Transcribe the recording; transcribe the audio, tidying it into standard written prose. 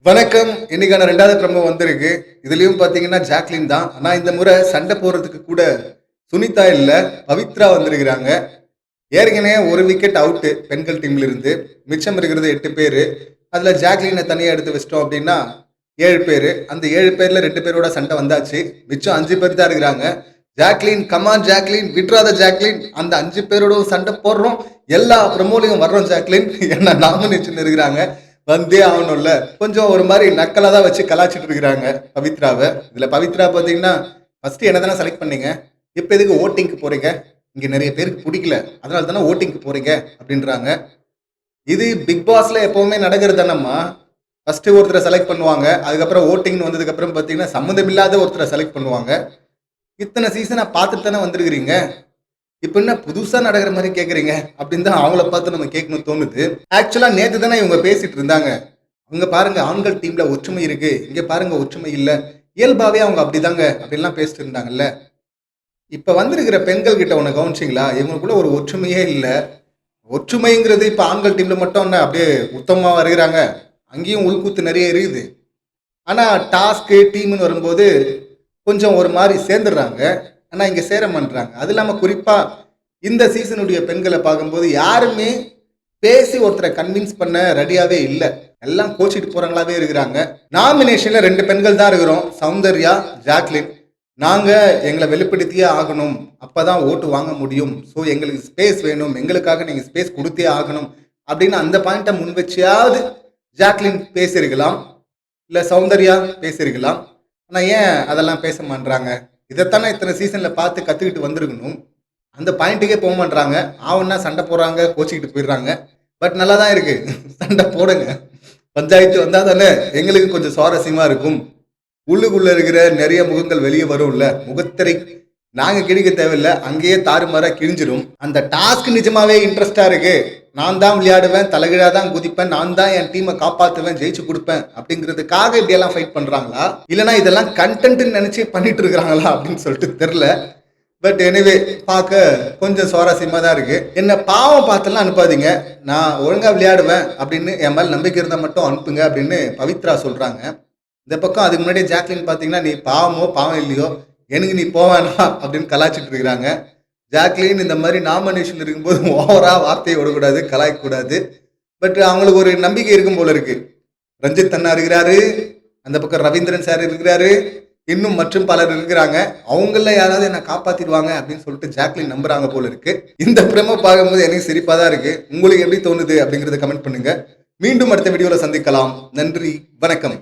வணக்கம். இன்னைக்கான 2வது ப்ரோமோ வந்திருக்கு. இதுலயும் பார்த்தீங்கன்னா, ஜாக்லின் தான். ஆனா இந்த முறை சண்டை போடுறதுக்கு கூட சுனிதா இல்ல, பவித்ரா வந்திருக்கிறாங்க. ஏற்கனவே 1 விக்கெட் அவுட்டு பெண்கள் டீம்ல இருந்து. மிச்சம் இருக்கிறது 8 பேரு. அதுல ஜாக்லின தனியா எடுத்து வச்சுட்டோம் அப்படின்னா, 7 பேரு. அந்த 7 பேர்ல 2 பேரோட சண்டை வந்தாச்சு. மிச்சம் 5 பேர் தான் இருக்கிறாங்க. ஜாக்லின், கம் ஆன் ஜாக்லின், விட்றாத ஜாக்லின். அந்த 5 பேரோட சண்டை போடுறோம். எல்லா ப்ரோமோலயும் வர்றோம் ஜாக்லின். என்ன நாமினேஷன் இருக்கிறாங்க. வந்தே ஆகணும்ல. கொஞ்சம் ஒரு மாரி நக்கலா தான் வச்சு கலாய்ச்சிட்டு இருக்கிறாங்க பவித்ராவ. இதுல பவித்ரா பார்த்தீங்கன்னா, ஃபர்ஸ்ட் என்ன தானே செலக்ட் பண்ணீங்க. இப்ப எதுக்கு வோட்டிங்க்கு போறீங்க? இங்க நெறைய பேருக்கு புடிக்கல. அதனால தானே வோட்டிங்க்கு போறீங்க அப்படின்றாங்க. இது பிக் பாஸ்ல எப்பவுமே நடக்கிறது தானம்மா. ஃபர்ஸ்ட் ஒருத்தர செலக்ட் பண்ணுவாங்க. அதுக்கப்புறம் வோட்டிங்ன்னு வந்ததுக்கு அப்புறம் பார்த்தீங்கன்னா, சம்மந்தம் இல்லாத ஒருத்தர செலக்ட் பண்ணுவாங்க. இத்தன சீசனா பார்த்துட்டு தானே வந்திருக்கிறீங்க. இப்ப என்ன புதுசா நடக்கிற மாதிரி கேக்குறீங்க அப்படின்னு தான் அவங்கள பார்த்து நம்ம கேட்கணும் தோணுது. ஆக்சுவலா நேத்து தானே இவங்க பேசிட்டு இருந்தாங்க. அங்க பாருங்க ஆண்கள் டீம்ல ஒற்றுமை இருக்கு, இங்க பாருங்க ஒற்றுமை இல்ல. இயல்பாவே அவங்க அப்படிதாங்க அப்படின்லாம் பேசிட்டு இருந்தாங்கல்ல. இப்ப வந்திருக்கிற பெண்கள் கிட்ட ஒண்ணு கவனிச்சிங்களா? இவங்களுக்குள்ள ஒரு ஒற்றுமையே இல்ல. ஒற்றுமைங்கிறது இப்ப ஆண்கள் டீம்ல மட்டும் என்ன அப்படியே உத்தமமா வருகிறாங்க. அங்கேயும் உள்கூத்து நிறைய இருக்குது. ஆனா டாஸ்க் டீம்னு வரும்போது கொஞ்சம் ஒரு மாதிரி சேர்ந்துடுறாங்க. ஆனா இங்க சேர மாட்றாங்க. அது இல்லாம குறிப்பா இந்த சீசனுடைய பெண்களை பார்க்கும்போது யாருமே பேசி ஒருத்தரை கன்வின்ஸ் பண்ண ரெடியாவே இல்ல. எல்லாம் கோச்சிட்டு போறவங்களாவே இருக்கிறாங்க. நாமினேஷன்ல 2 பெண்கள் தான் இருக்கிறோம். சௌந்தர்யா, ஜாக்லின். நாங்க எங்களை வெளிப்படுத்தியே ஆகணும். அப்பதான் ஓட்டு வாங்க முடியும். ஸோ எங்களுக்கு ஸ்பேஸ் வேணும். எங்களுக்காக நீங்க ஸ்பேஸ் கொடுத்தே ஆகணும். அப்படின்னு அந்த பாயிண்ட்டை முன் வச்சியாவது ஜாக்லின் பேசியிருக்கலாம். இல்ல சௌந்தர்யா பேசியிருக்கலாம். ஆனா ஏன் அதெல்லாம் பேச மாட்றாங்க? இதைத்தானே இத்தனை சீசன்ல பார்த்து கத்துக்கிட்டு வந்திருக்கணும். அந்த பாயிண்ட்டுக்கே போக மாட்றாங்க. ஆவுன்னா சண்டை போடுறாங்க, கோச்சிக்கிட்டு போயிடுறாங்க. பட் நல்லா தான் இருக்கு. சண்டை போடுங்க. பஞ்சாயத்து வந்தா தானே எங்களுக்கு கொஞ்சம் சுவாரஸ்யமா இருக்கும். உள்ளுக்குள்ள இருக்கிற நிறைய முகங்கள் வெளியே வரும்ல. முகத்திரை நாங்க கிழிக்க தேவையில்ல. அங்கேயே தாறுமாறா கிழிஞ்சிரும். அந்த டாஸ்க் நிஜமாவே இன்ட்ரெஸ்டா இருக்கு. நான் தான் விளையாடுவேன், தலைகீழா தான் குதிப்பேன், நான் தான் என் டீமை காப்பாத்துவேன், ஜெயிச்சு கொடுப்பேன் அப்படிங்கிறதுக்காக இப்படியெல்லாம் ஃபைட் பண்றாங்களா? இல்லைன்னா இதெல்லாம் கண்டென்ட்னு நினைச்சு பண்ணிட்டு இருக்கிறாங்களா அப்படின்னு சொல்லிட்டு தெரியல. பட் எனிவே பார்க்க கொஞ்சம் சுவாரஸ்யமா தான் இருக்கு. என்ன பாவம் பார்த்தெல்லாம் அனுப்பாதீங்க. நான் ஒழுங்கா விளையாடுவேன் அப்படின்னு என் மேல நம்பிக்கை இருந்தால் மட்டும் அனுப்புங்க அப்படின்னு பவித்ரா சொல்றாங்க. இந்த பக்கம் அதுக்கு முன்னாடி ஜாக்லின் பார்த்தீங்கன்னா, நீ பாவமோ பாவம் இல்லையோ எனக்கு நீ போவேனா அப்படின்னு கலாய்ச்சிட்டு இருக்கிறாங்க. ஜாக்லின் இந்த மாதிரி நாமினேஷன் இருக்கும்போது ஓவரா வார்த்தையை விடக்கூடாது, கலாய்க்கக்கூடாது. பட் அவங்களுக்கு ஒரு நம்பிக்கை இருக்கும் போல இருக்கு. ரஞ்சித் அண்ணா இருக்கிறாரு, அந்த பக்கம் ரவீந்திரன் சார் இருக்கிறாரு, இன்னும் மற்றும் பலர் இருக்கிறாங்க. அவங்கள யாராவது என்ன காப்பாத்திடுவாங்க அப்படின்னு சொல்லிட்டு ஜாக்லின் நம்புறாங்க போல இருக்கு. இந்த பிரமோ பார்க்கும்போது எனக்கு சிரிப்பா தான் இருக்கு. உங்களுக்கு எப்படி தோணுது அப்படிங்கறத கமெண்ட் பண்ணுங்க. மீண்டும் அடுத்த வீடியோல சந்திக்கலாம். நன்றி, வணக்கம்.